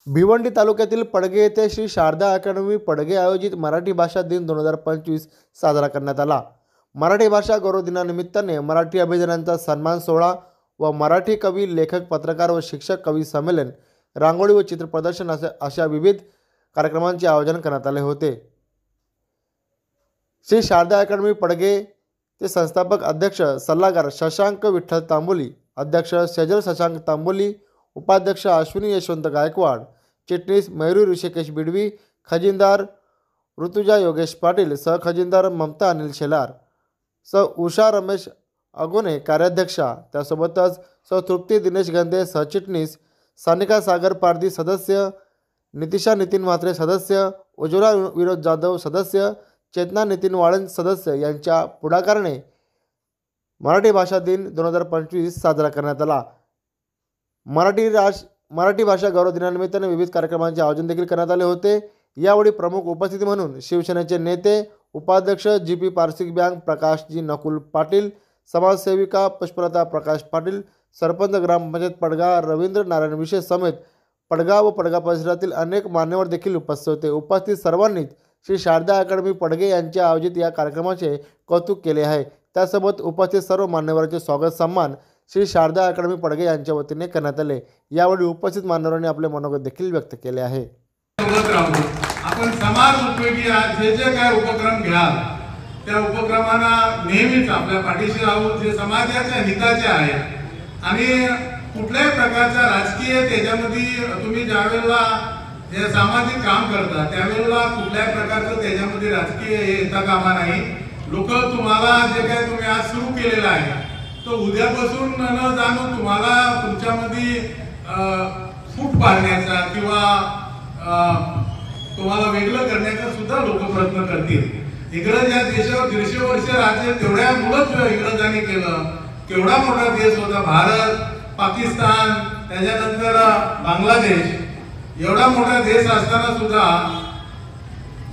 भिवंडी तालुक्यातील पडगे येथे श्री शारदा अकॅडमी पडगे आयोजित मराठी भाषा दिन 2025 साजरा करण्यात आला। मराठी भाषा गौरव दिनानिमित्ताने मराठी अभिजात्यांचा सन्मान सोहळा व मराठी कवी, लेखक, पत्रकार व शिक्षक कवी संमेलन, रांगोळी व चित्र प्रदर्शन अशा विविध कार्यक्रमांचे आयोजन करण्यात आले होते। श्री शारदा अकॅडमी पडगे चे संस्थापक अध्यक्ष सल्लागार शशांक विठ्ठल तांबोली, अध्यक्ष सेजल शशांक तांबोली, उपाध्यक्ष अश्विनी यशवंत गायकवाड, चिटणीस मयूरी ऋषिकेश बिडवी, खजिनदार ऋतुजा योगेश पाटील, सहखजिनदार ममता अनिल शेलार, उषा रमेश अगोने कार्याध्यक्षा, त्यासोबतच तृप्ती दिनेश गंधे सहचिटणीस, सानिका सागर पारधी सदस्य, नितिशा नितीन म्हात्रे सदस्य, उज्ज्वला विनोद जाधव सदस्य, चेतना नितीन वाळंज सदस्य यांच्या पुढाकाराने मराठी भाषा दिन 2025 साजरा करण्यात आला। मराठी भाषा गौरव दिनानिमित्ताने विविध कार्यक्रमांचे आयोजन देखील करण्यात आले होते। यावेळी प्रमुख उपस्थिती म्हणून शिवसेनेचे नेते, उपाध्यक्ष जी.पी. पारसी बँक प्रकाशजी नकुल पाटील, समाजसेविका पुष्पलता प्रकाश पाटील, सरपंच ग्रामपंचायत पडगा रवींद्र नारायण विशेष समेत पडगा व पडगा परिसरातील अनेक मान्यवर देखील उपस्थित होते। उपस्थित सर्वांनीच श्री शारदा अकॅडमी पडगे यांच्या आयोजित या कार्यक्रमाचे कौतुक केले आहे। त्यासोबत उपस्थित सर्व मान्यवरांचे स्वागत सन्मान श्री शारदा अकॅडमी पडगे यांच्या वतीने करण्यात आले। यावेळी उपस्थित मान्यवरांनी आपले मनोगत देखील व्यक्त केले आहे। आपण समाज उपयोगी जे काय उपक्रम घ्याल त्या उपक्रमांना नेहमीच आपल्या पाठीशी राहू, जे समाजाच्या हिताचे आहे आणि कुठल्याही प्रकारचा राजकीय त्याच्यामध्ये तुम्ही ज्यावेळेला जे सामाजिक काम करता त्यावेळेला कुठल्याही प्रकारचं त्याच्यामध्ये राजकीय येता कामा नाही। लोक तुम्हाला जे काय तुम्ही आज सुरू केलेलं आहे तो उद्यापासून न जाणून तुम्हाला तुमच्यामध्ये फूट पाडण्याचा किंवा तुम्हाला वेगळं करण्याचा सुद्धा लोक प्रयत्न करतील। इंग्रज या देशावर 150 वर्ष राज्य तेवढ्या मुळच इंग्रजांनी केलं। केवढा मोठा देश होता भारत, पाकिस्तान, त्याच्यानंतर बांगलादेश, एवढा मोठा देश असताना सुद्धा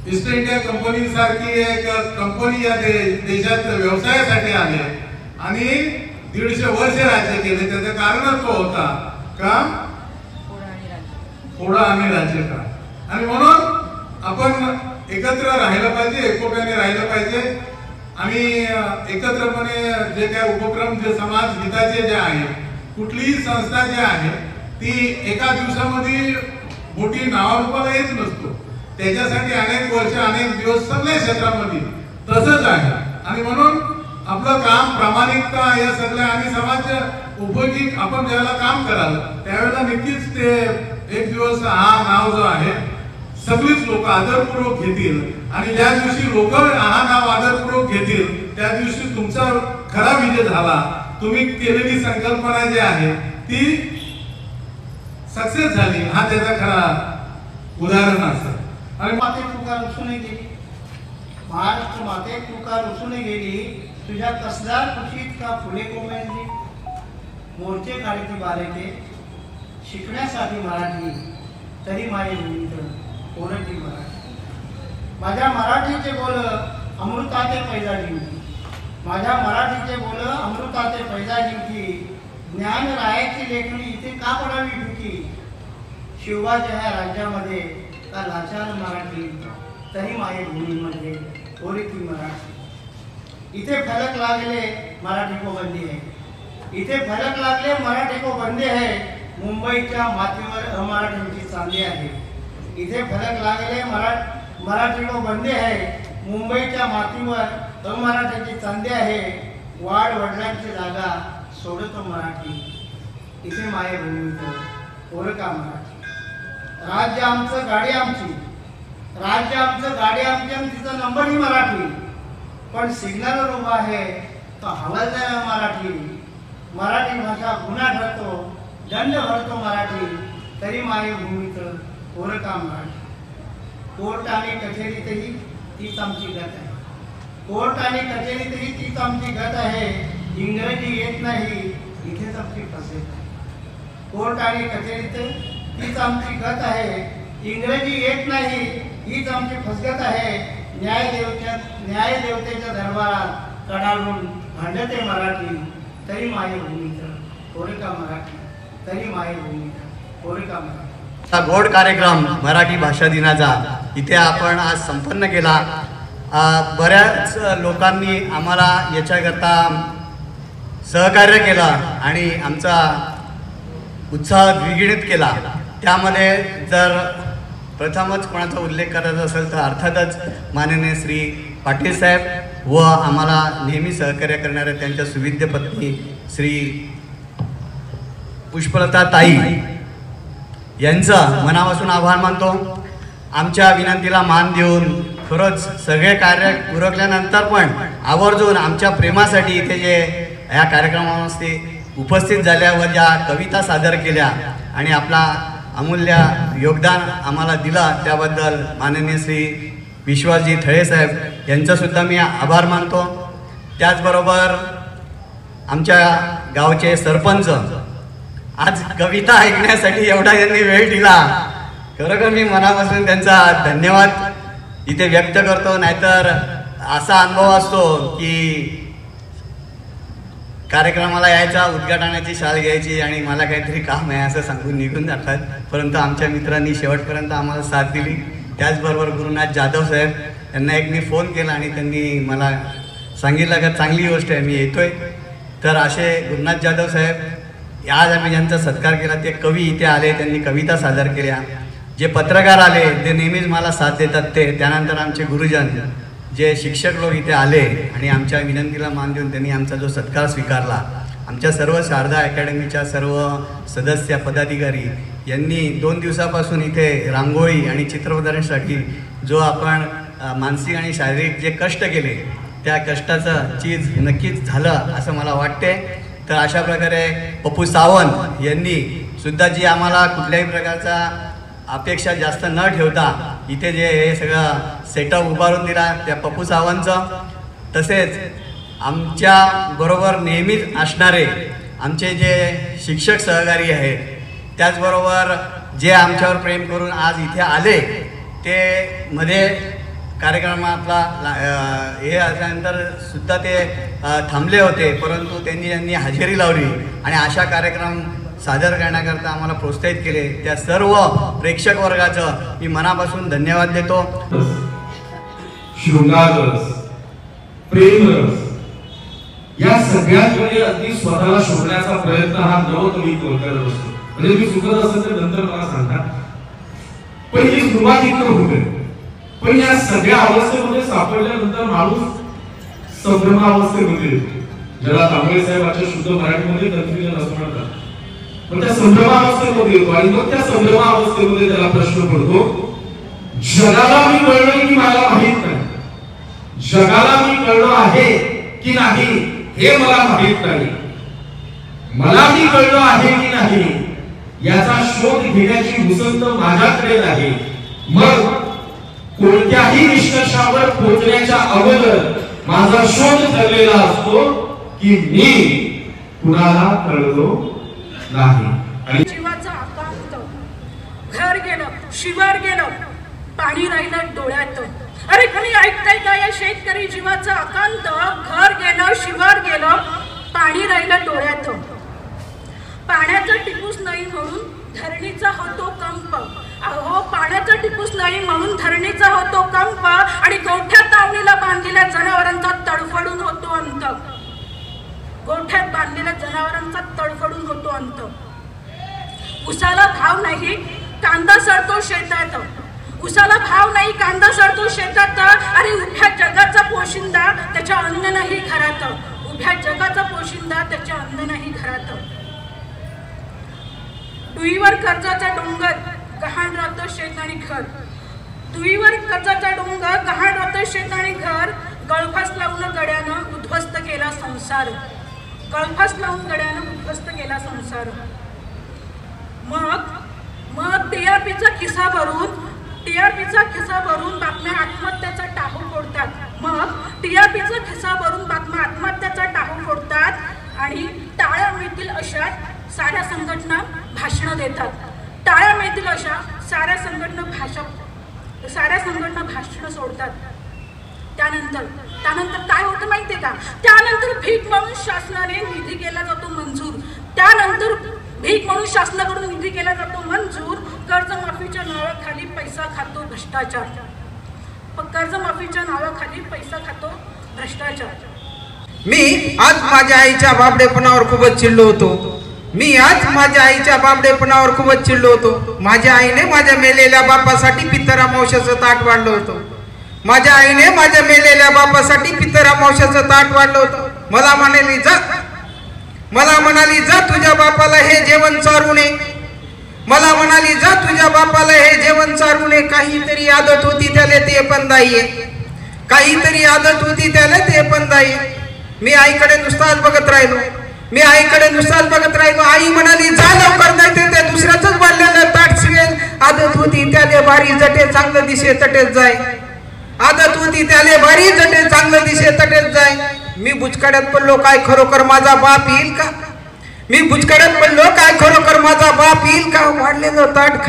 ईस्ट इंडिया कंपनी सारखी एक कंपनी या देशात व्यवसायासाठी आली आणि 150 वर्ष राज्य केले। त्याचं कारण तो होता का थोडा आणि राज्य का, आणि म्हणून आपण एकत्र राहायला पाहिजे, एकोप्याने राहायला पाहिजे आणि एकत्रपणे जे काय उपक्रम जे समाज हिताचे जे आहे, कुठलीही संस्था जी आहे ती एका दिवसामध्ये मोठी नावारूपाला येत नसतो। त्याच्यासाठी अनेक वर्ष अनेक दिवस सगळ्या क्षेत्रामध्ये तसंच आहे आणि म्हणून आपलं काम प्रामाणिकता या सगळ्या आणि समाज उपयोगी आपण ज्याला काम कराल त्यावेळेला नक्कीच ते एक दिवस हा नाव जो आहे सगळीच लोक आदरपूर्वक घेतील आणि ज्या दिवशी लोक हा नाव आदरपूर्वक घेतील त्या दिवशी तुमचा खरा विजय झाला। तुम्ही केलेली संकल्पना जी आहे ती सक्सेस झाली, हा त्याचा खरा उदाहरण असेल। आणि माते पुकार उसून गेली, महाराष्ट्र माते पुकार उसून गेली, तुझ्या कसदार कुशीत का फुले कोमेजली। मोर्चे काढती बालके शिकण्यासाठी मराठी, तरी माये भूमीत ओरडली मराठी। माझ्या मराठीचे बोल अमृताचे पैजा जिंकी, माझ्या मराठीचे बोल अमृताचे पैजा जिंकी। ज्ञान रायाची लेखणी इथे का पडावी ढुकी, शिवबाच्या ह्या राज्यामध्ये का लाचार मराठी, तरी मायभूमीमध्ये ओरडली मराठी। इथे फलक लागले मराठी को बंदी है, इथे फलक लागले मराठी को बंदी है। मुंबईच्या मातीवर अमराठीची चांदी आहे, इथे फलक लागले मराठी को बंदी है। मुंबईच्या मातीवर अमराठीची चांदी आहे। वाड वडिलांची जागा सोडतो मराठी, इथे मायभूमीत ओळखा मराठी। राज्य आमचं गाडी आमची, राज्य आमचं गाडी आमची आणि तिचा नंबर ही मराठी, पण सिग्नलवर उभा आहे तो हवालदार मराठी। मराठी भाषा गुन्हा ठरतो, दंड भरतो मराठी, तरी मायभूमीत ओळखा मराठी। कोर्ट आणि कचेरीतही तीच आमची गत आहे, कोर्ट आणि कचेरीतही तीच आमची गत आहे। इंग्रजी येत नाही इथेच आमची फसवेत आहे, कोर्ट आणि कचेरीत हीच आमची गत आहे। इंग्रजी येत नाही हीच आमची फसगत आहे। न्यायदेवतेच्या दरबारात कडाडून भांडते मराठी, तरी मायभूमीत ओळखा मराठी, तरी मायभूमीत ओळखा मराठी। गोड कार्यक्रम मराठी भाषा दिनाचा इथे आपण आज संपन्न केला. बऱ्याच लोकांनी आम्हाला याच्याकरता सहकार्य केलं आणि आमचा उत्साह द्विगुणित केला. त्यामध्ये जर प्रथमच कोणाचा उल्लेख करायचा असेल तर अर्थातच माननीय श्री पाटील साहेब व आम्हाला नेहमी सहकार्य करणाऱ्या त्यांच्या सुविद्य पत्नी श्री पुष्पलता ताई यांचं मनापासून आभार मानतो. आमच्या विनंतीला मान देऊन खरंच सगळे कार्य उरकल्यानंतर पण आवर्जून आमच्या प्रेमासाठी इथे जे या कार्यक्रमामध्ये उपस्थित झाल्यावर ज्या कविता सादर केल्या आणि आपला अमूल्य योगदान आम्हाला दिला त्याबद्दल माननीय श्री विश्वासजी थळे साहेब यांचासुद्धा मी आभार मानतो. त्याचबरोबर आमच्या गावचे सरपंच आज कविता ऐकण्यासाठी एवढा यांनी वेळ दिला, खरोखर मी मनापासून त्यांचा धन्यवाद इथे व्यक्त करतो. नाहीतर असा अनुभव असतो की कार्यक्रमाला यायचा, उद्घाटनाची शाल घ्यायची आणि मला काहीतरी काम आहे असं सांगून निघून जातात, परंतु आमच्या मित्रांनी शेवटपर्यंत आम्हाला साथ दिली. त्याचबरोबर गुरुनाथ जाधव साहेब यांना एक मी फोन केला आणि त्यांनी मला सांगितलं का चांगली गोष्ट आहे मी येतोय. तर असे गुरुनाथ जाधव साहेब आज आम्ही ज्यांचा सत्कार केला ते कवी इथे आले, त्यांनी कविता सादर केल्या. जे पत्रकार आले ते नेहमीच मला साथ देतात ते. त्यानंतर आमचे गुरुजन जे शिक्षक लोक इथे आले आणि आमच्या विनंतीला मान देऊन त्यांनी आमचा जो सत्कार स्वीकारला. आमच्या सर्व शारदा अकॅडमीच्या सर्व सदस्य पदाधिकारी यांनी 2 दिवसापासून इथे रांगोळी आणि चित्रप्रदर्शनासाठी जो आपण मानसिक आणि शारीरिक जे कष्ट केले त्या कष्टाचं चीज नक्कीच झालं असं मला वाटते. तर अशा प्रकारे पप्पू सावंत यांनी सुद्धा जी आम्हाला कुठल्याही प्रकारचा अपेक्षा जास्त न ठेवता इथे जे हे सगळं सेटअप उभारून दिला त्या पप्पू सावंतचं, तसेच आमच्या बरोबर नेहमीच असणारे आमचे जे शिक्षक सहकारी आहेत, त्याचबरोबर जे आमच्यावर प्रेम करून आज इथे आले ते मध्ये कार्यक्रमातला हे असल्यानंतर सुद्धा ते थांबले होते, परंतु त्यांनी हजेरी लावली आणि अशा कार्यक्रम सादर करण्याकरता आम्हाला प्रोत्साहित केले. त्या सर्व प्रेक्षक वर्गाचं मी मनापासून धन्यवाद देतो. शृंगाररस, प्रेमरस या सगळ्यात म्हणजे अगदी स्वतःला शोधण्याचा प्रयत्न हा नवकवित्व करत असतो. म्हणजे मी चुकत असेल तर नंतर मला सांगा. पण ही सुरुवात इथं होते. पण या सगळ्या अवस्थेमध्ये सापडल्यानंतर माणूस संभ्रमावस्थेमध्ये येतो, ज्याला तांबळे साहेबांच्या शुद्ध मराठीमध्ये कन्फ्युजन असं म्हणतात. पण त्या संभ्रमावस्थेमध्ये येतो आणि मग त्या संभ्रमावस्थेमध्ये त्याला प्रश्न पडतो, जगाला मी कळलं की मला माहित नाही, जगाला मी कळलं आहे की नाही हे मला माहित नाही, मला मी कळलं आहे की नाही याचा शोध घेण्याची मुसंत माझ्याकडे नाही. मग कोणत्याही निष्कर्षावर पोहोचण्याच्या अगोदर माझा शोध ठरलेला असतो की मी कुणाला कळलो नाही. जीवाचा आकांत घर गेलं, शिवार गेलं, पाणी राहिलं डोळ्यात. अरे कोणी ऐकताय का या शेतकरी जीवाचा आकांत? घर गेलं, शिवार गेलं, पाणी राहिलं डोळ्यात. पाण्याचा टिपूस नाही म्हणून धरणीचा होतो कंप. अहो पाण्याचा टिपूस नाही म्हणून धरणीचा होतो कंप आणि गोठ्यात तावणीला बांधलेल्या जनावरांचा तडफडून होतो अंत. गोठ्यात बांधलेल्या जनावरांचा तडफडून होतो अंत. उसाला भाव नाही कांदा सडतो शेतात, उसाला भाव नाही कांदा सडतो शेतात. अरे उभ्या जगाचा पोशिंदा त्याच्या अन्न नाही घरात, उभ्या जगाचा पोशिंदा त्याच्या अन्न नाही घरात. डुईवर कर्जाचा डोंगर गहाण राहतो शेत आणि घर, डुईवर कर्जाचा डोंगर गहाण राहतो शेत आणि घर. गळफास लावून गड्यानं उद्ध्वस्त केला संसार, गळफास लावून गड्यानं उद्ध्वस्त केला संसार. मग टीआरपीचा खिसा भरून बातम्या आत्महत्याचा टाहू फोडतात. मग टीआरपीचा खिसा भरून बातम्या आत्महत्याचा टाहू फोडतात आणि टाळ्या मिळतील अशा साऱ्या संघटना भाषणं देतात. टाळ्या मिळतील अशा साऱ्या संघटना भाषणं सोडतात. त्यानंतर काय होतं माहितीये का? त्यानंतर भीक म्हणून शासनाने निधी केला जातो मंजूर. त्यानंतर भीक म्हणून शासनाकडून निधी केला जातो मंजूर, कर्जमाफीच्या नावाखाली पैसा खातो भ्रष्टाचार. कर्जमाफीच्या नावाखाली पैसा खातो भ्रष्टाचार. मी आज माझ्या आईच्या बाबडेपणावर खूपच चिडलो होतो. माझ्या आईने माझ्या मेलेल्या बापासाठी पितरामावश्याचं ताट वाढलं होतं. ताट वाढलं होतं. मला म्हणाली जा तुझ्या बापाला हे जेवण चारून ये. काहीतरी आदत होती त्याला ते पण दाई. मी आईकडे नुसताच बघत राहिलो. आई म्हणाली जा लवकर, नाही ते दुसऱ्याच वाढलेलं ताट शिवेल. आदत होती त्याले बारी जटे चांगलं दिसे तटेच जाय. मी बुचकड्यात पडलो, काय खरोखर माझा बाप येईल का? वाढलेलं ताट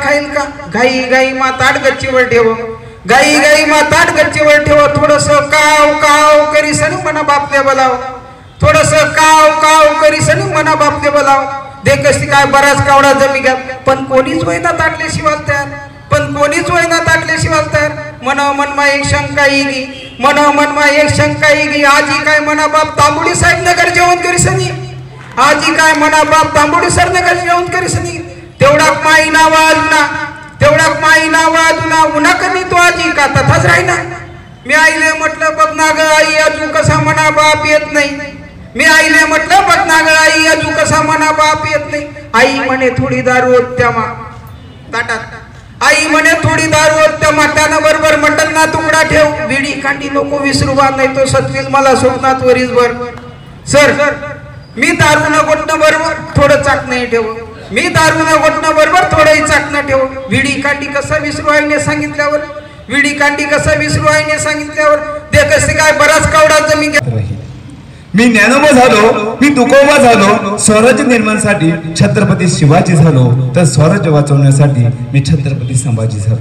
खाईल का? घाई मा ताट गच्चीवर ठेव. थोडस काव करीसन मना बापले बोलाव. दे कशी काय बराच कावडा जमी घ्या, पण कोणीच होईना ताटले शिवाल तयार. मनमा एक शंका येगी. आजी काय मना बाप तांबुडी साहेब नगर जेवण करीसनी. तेवढाक माई नावा अजुना उन्हा कमी तो आजी का तथाच राहिना. मी आईले म्हटलं बघ ना ग आई, अजून कसा मना बाप येत नाही. आई म्हणे थोडी दारू त्यामा ताटात. त्यानं बरोबर मटण ना तुकडा ठेव. विडी कांडी नको विसरू बा, नाही तो सत्वील मला स्वप्नात वरीसभर. सर मी दारू न गोटणं बरोबर थोडं चाकणं ठेव. विडी कांडी कसा विसरू आईने सांगितल्यावर. ते कसे काय बराच कावडा जमी घ्या. मी ज्ञानोबा झालो, मी तुकोबा झालो. स्वराज्य निर्माणासाठी छत्रपती शिवाजी झालो, तर स्वराज्य वाचवण्यासाठी मी छत्रपती संभाजी झालो.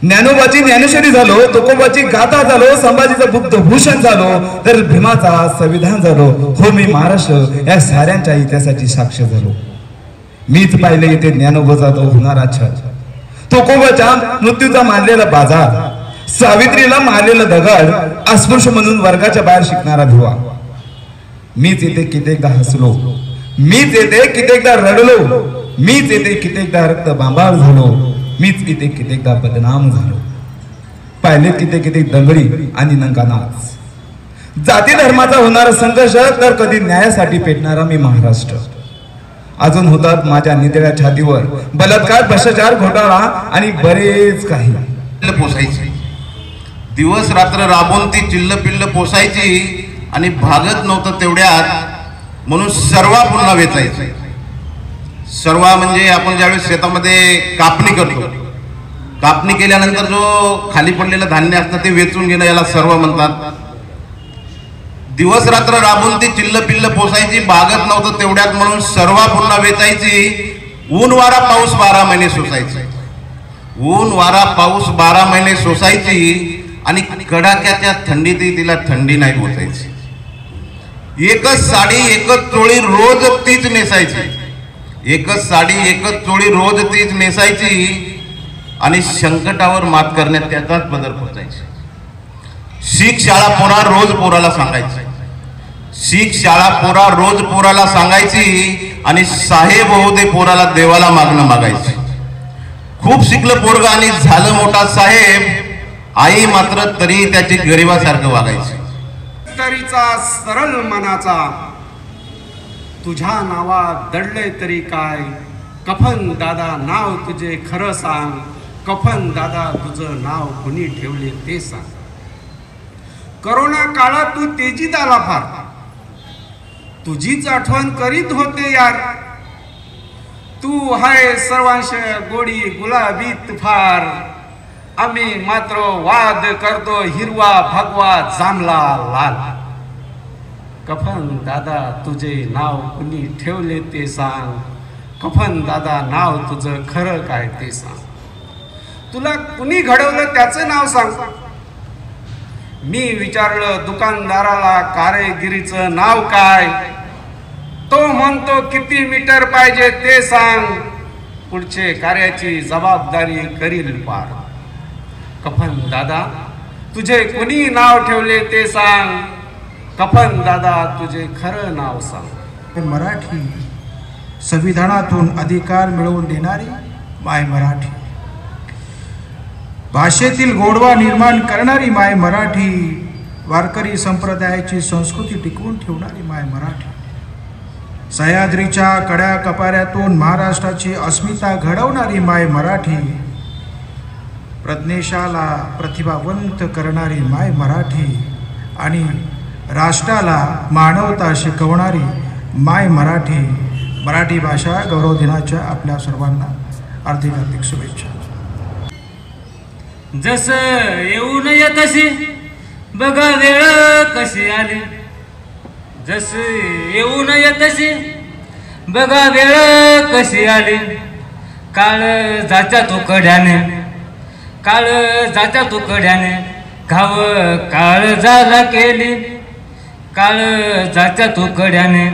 ज्ञानोबाची ज्ञानेश्वरी झालो, तुकोबाची गाथा झालो, संभाजीचं बुद्ध भूषण झालो, तर भीमाचा संविधान झालो. हो, मी महाराष्ट्र या साऱ्यांच्या इतिहासाची साक्ष झालो. मीच पाहिले इथे ज्ञानोबाचा तो होणारा छळ, तुकोबाच्या मृत्यूचा मानलेला बाजार, सावित्रीला मारलेलं दगड, अस्पृश्य म्हणून वर्गाच्या बाहेर शिकणारा भिवा. मीच येथे कित्येकदा हसलो, मीच येथे कित्येकदा रडलो, मीच येथे कित्येकदा रक्त बांबाळ झालो, मीच इथे कित्येकदा बदनाम झालो. पाहिले कित्येक दंगडी आणि नंकानाच, जाती धर्माचा होणारा संघर्ष, तर कधी न्यायासाठी पेटणारा मी महाराष्ट्र. अजून होतात माझ्या नितळ्या छातीवर बलात्कार, भ्रष्टाचार, घोटाळा आणि बरेच काही. पोसायची दिवस रात्र राबून ती चिल्ल पिल्ल पोसायची आणि भागत नव्हतं तेवढ्यात म्हणून सर्वा पुन्हा वेचायचं. सर्वा म्हणजे आपण ज्यावेळेस शेतामध्ये कापणी करतो, कापणी केल्यानंतर जो खाली पडलेलं धान्य असतं ते वेचून घेणं, याला सर्व म्हणतात. दिवस रात्र राबून ती चिल्ल पिल्ल पोसायची, भागत नव्हतं तेवढ्यात म्हणून सर्वा पुन्हा वेचायची. ऊन वारा पाऊस 12 महिने सोसायची, ऊन वारा पाऊस 12 महिने सोसायची आणि कडाक्याच्या थंडीतही तिला थंडी नाही पोचायची. एकच साडी एकच चोळी रोज तीच नेसायची, एकच साडी एकच चोळी रोज तीच नेसायची आणि संकटावर मात करण्यात त्याचाच बदल पोचायची. शीख शाळा पोरा रोज पोराला सांगायची, शीख शाळा पोरा रोज पोराला सांगायची आणि साहेब हो दे पोराला देवाला मागणं मागायची. खूप शिकलं पोरगा आणि झालं मोठा साहेब, आई मात्र तरी त्याची गरिबासारखं वागायची. तरीचा सरळ मनाचा तुझ्या नावात दडले तरी काय, कफन दादा नाव तुझे खरं सांग, कफन दादा तुझं नाव कुणी ठेवले ते सांग. करोना काळात तू तेजीत आला फार, तुझीच आठवण करीत होते यार. तू हाय सर्वांश गोडी गुलाबीत फार, आम्ही मात्र वाद करतो हिरवा भगवा जांभला लाल. कफन दादा तुझे नाव कुणी ठेवले ते सांग, कफन दादा नाव तुझं खरं काय ते सांग. तुला कुणी घडवलं त्याचं नाव सांग. मी विचारलं दुकानदाराला कारेगिरीचं नाव काय, तो म्हणतो किती मीटर पाहिजे ते सांग, पुढचे कार्याची जबाबदारी करील पार. कफन दादा तुझे कोणी नाव ठेवले ते सांग, कफन दादा तुझे खरं नाव सांग. मराठी संविधानातून अधिकार मिळवून देणारी माय मराठी, भाषेतील गोडवा निर्माण करणारी माय मराठी, वारकरी संप्रदायाची संस्कृती टिकवून ठेवणारी माय मराठी, सह्याद्रीच्या कड्या कपाऱ्यातून महाराष्ट्राची अस्मिता घडवणारी माय मराठी, प्रज्ञेशाला प्रतिभावंत करणारी माय मराठी आणि राष्ट्राला मानवता शिकवणारी माय मराठी. मराठी भाषा गौरव दिनाच्या आपल्या सर्वांना हार्दिक हार्दिक शुभेच्छा. जसं येऊन येतशी बघा वेळ कशी आली, जसं येऊन येतशी बघा वेळ कशी आली. काळ जाच्या तुकड्याने, काळ जाच्या तुकड्याने घाव काळ झाला केली, काळ जाच्या तुकड्याने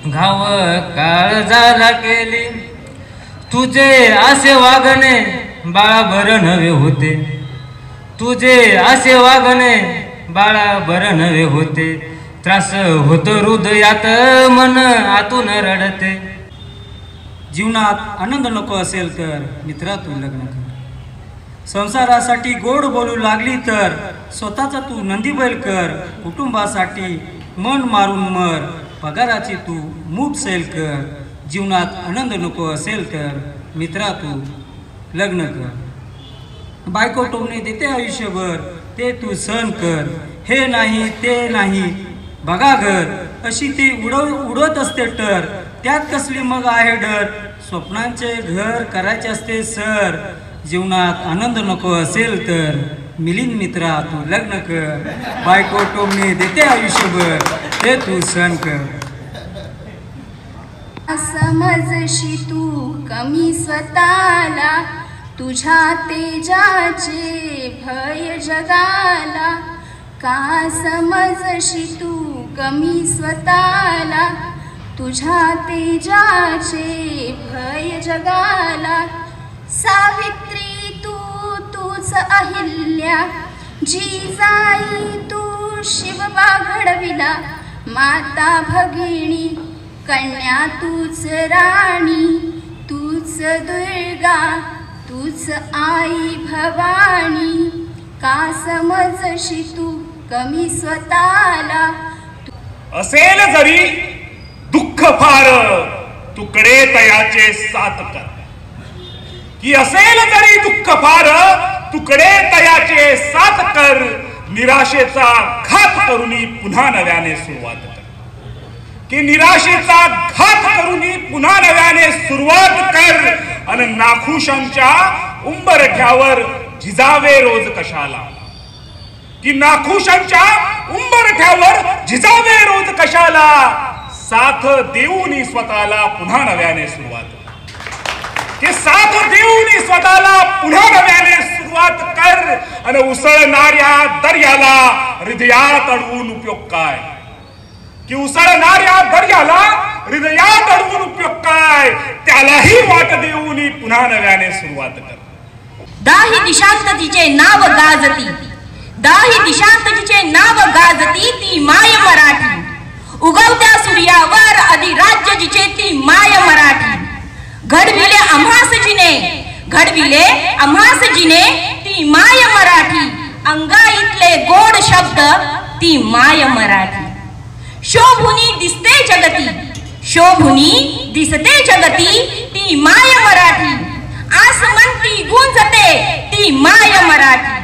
घाव काळ झाला केली. तुझे असे वागणे बाळा बरं नव्हे होते, तुझे असे वागणे बाळा बरं नव्हे होते. त्रास होतो हृदयात मन आतून रडते. जीवनात आनंद नको असेल तर मित्रा तू लग्न कर. संसारासाठी गोड बोलू लागली तर स्वतःचा तू नंदी बैल कर. कुटुंबासाठी मन मारून मर, पगाराची तू मूठ सैल कर. जीवनात आनंद नको असेल तर मित्रा तू लग्न कर. बायको टोमणे देते आयुष्यभर, ते तू सहन कर. हे नाही ते नाही बघा घर, अशी ती उडवत असते टर. त्यात कसली मग आहे डर, स्वप्नांचे घर करायचे असते सर. जीवनात आनंद नको असेल तर मिलिंद मित्रा तू लग्न कर. बायको टोमणे देते आयुष्यभर, ते तू सहन कर. समजशी तू कमी स्वतःला, तुझ्या तेजाचे भय जगाला. का समजशी तू कमी स्वतःला, तुझ्या तेजाचे भय जगाला. सावित्री तूच अहिल्या, जिजाई तू शिवबा घडविला. माता भगिनी कन्या तूच राणी, तूच दुर्गा तूच आई भवानी. का समजशी तू कमी स्वतःला. असेल जरी दुःख फार, तुकडे तयाचे सात कर. की असेल जरी दुःख फार, तुकडे तयाचे सात कर. निराशेचा घात करूनी पुन्हा नव्याने सुरुवात कर. की निराशेचा घात करूनी पुन्हा नव्याने सुरुवात कर. आणि नाखुशांच्या उंबरठ्यावर झिजावे रोज कशाला. की नाखुशांच्या उंबरठ्यावर झिजावे रोज कशाला. साथ देऊनी स्वतःला पुन्हा नव्याने सुरुवात कर. की साथ देऊनी स्वतःला पुन्हा नव्याने सुरुवात कर. आणि उसळणाऱ्या दर्याला हृदयात अडवून उपयोग काय. की उसळणाऱ्या दर्याला हृदयात अडवून उपयोग काय. त्यालाही वाट देऊनी पुन्हा नव्याने सुरुवात कर. दाही दिशांत तिचे नाव गाजती, दाही दिशांत तिचे नाव गाजती. ती माय मराठी. उगवत्या सूर्यावर अधिराज्य जिचे ती माय मराठी. घडविले आम्हास जिने, घडविले आम्हास जिने ती माय मराठी. अंगाईतले गोड शब्द ती माय मराठी. शोभुनी दिसते जगती, शोभुनी दिसते जगती. ती माय मराठी. आसमंती गुंजते ती माय मराठी.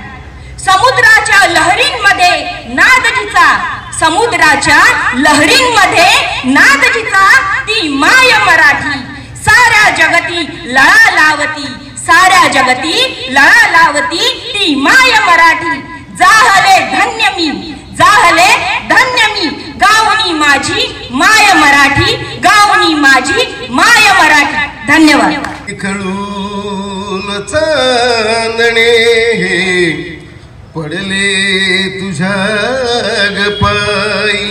समुद्राच्या लहरींमध्ये नादजीचा, समुद्राच्या लहरींमध्ये नादजीचा ती माय मराठी. साऱ्या जगती लळा लावती, साऱ्या जगती लळा लावती. ती माय मराठी. जाहले धन्य मी, जाहले धन्य मी. गावनी माझी माय मराठी, गावनी माझी माय मराठी. धन्यवाद. खळून चांदणे पडले तुझ्या गपाई,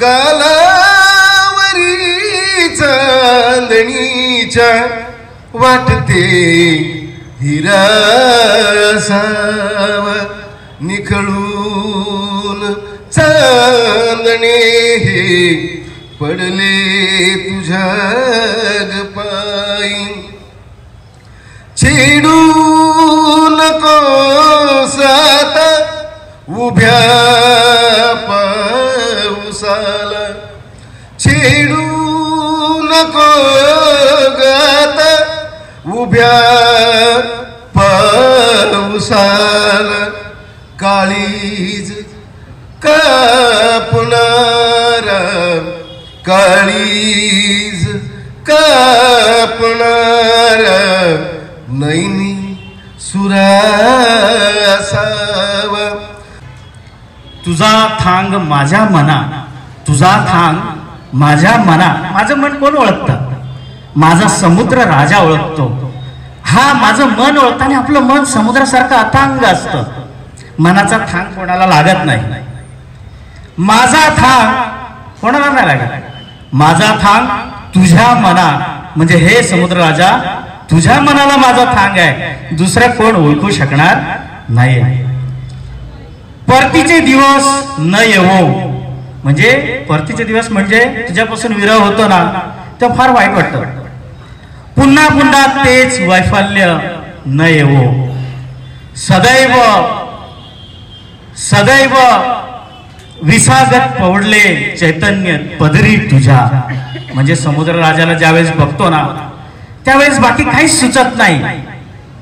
गालावरी पृथ्वीच्या वाटते हिरा असावा निखळून चांदणे हे पडले तुझ्या पायी छेडू नकोस आता उभ्या पावसाला छेडू नको गाता उभ्या पावसाला काळीज कापणारा काळीज कापणारा नैनी सुरासावा तुझा थांग माझ्या मना तुझा थांग माझ्या मना माझं मन कोण ओळखतं माझा समुद्र राजा ओळखतो हा माझं मन ओळखताना आपलं मन समुद्रासारखं अथांग असतं मनाचा थांग कोणाला लागत नाही माझा थांग कोणाला नाही लागत माझा थांग तुझ्या मना म्हणजे हे समुद्र राजा तुझ्या मनाला माझा थांग आहे दुसरा कोण ओळखू शकणार नाही परतीचे दिवस न येवो म्हणजे परतीचे दिवस म्हणजे तुझ्यापासून विरह होतो ना ते फार वाईट वाटतं पुन्हा पुन्हा तेच वैफल्य न येवो सदैव सदैव विसागत पवडले चैतन्य पदरी तुझ्या म्हणजे समुद्र राजाला ज्यावेळेस बघतो ना त्यावेळेस बाकी काहीच सुचत नाही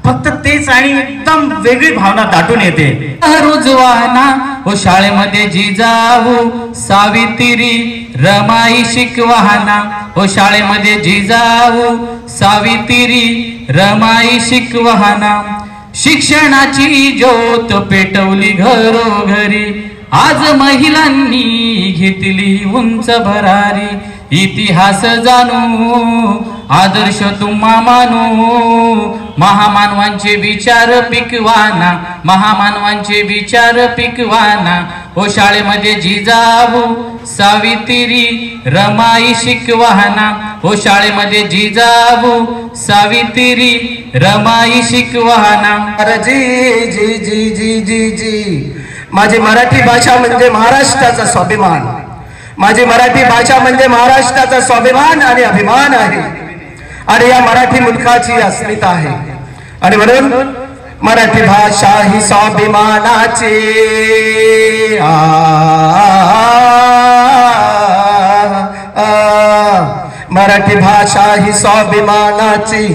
फक्त तेच आणि एकदम वेगळी भावना दाटून येते रुजवाना हो शाळेमध्ये जिजाऊ सावित्री रमाई शिकवाना हो शाळेमध्ये जिजाऊ सावित्री रमाई शिकवाना शिक्षणाची ज्योत पेटवली घरोघरी आज महिलांनी घेतली उंच भरारी इतिहास जाणू आदर्श तुम्हा मानू महामानवांचे विचार पिकवाना महामानवांचे विचार पिकवाना हो शाळेमध्ये जिजाऊ सावित्री रमाई शिकवाना हो शाळेमध्ये जिजाऊ सावित्री रमाई शिकवाना जी जी जी जी जी जी माझी मराठी भाषा म्हणजे महाराष्ट्राचा स्वाभिमान माझी मराठी भाषा म्हणजे महाराष्ट्राचा स्वाभिमान आणि अभिमान आहे आणि या मराठी मुलकाची अस्मिता आहे आणि म्हणून मराठी भाषा ही स्वाभिमानाची मराठी भाषा ही स्वाभिमानाची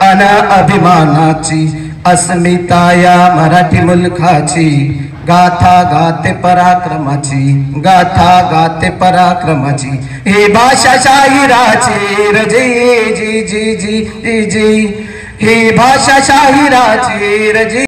अन अभिमानाची अस्मिता या मराठी मुलकाची गाथा गाते पराक्रमाची गाथा गाते पराक्रमाची ही भाषा शाहिराची रजी जी जी जी जी ही भाषा शाहिराची रजी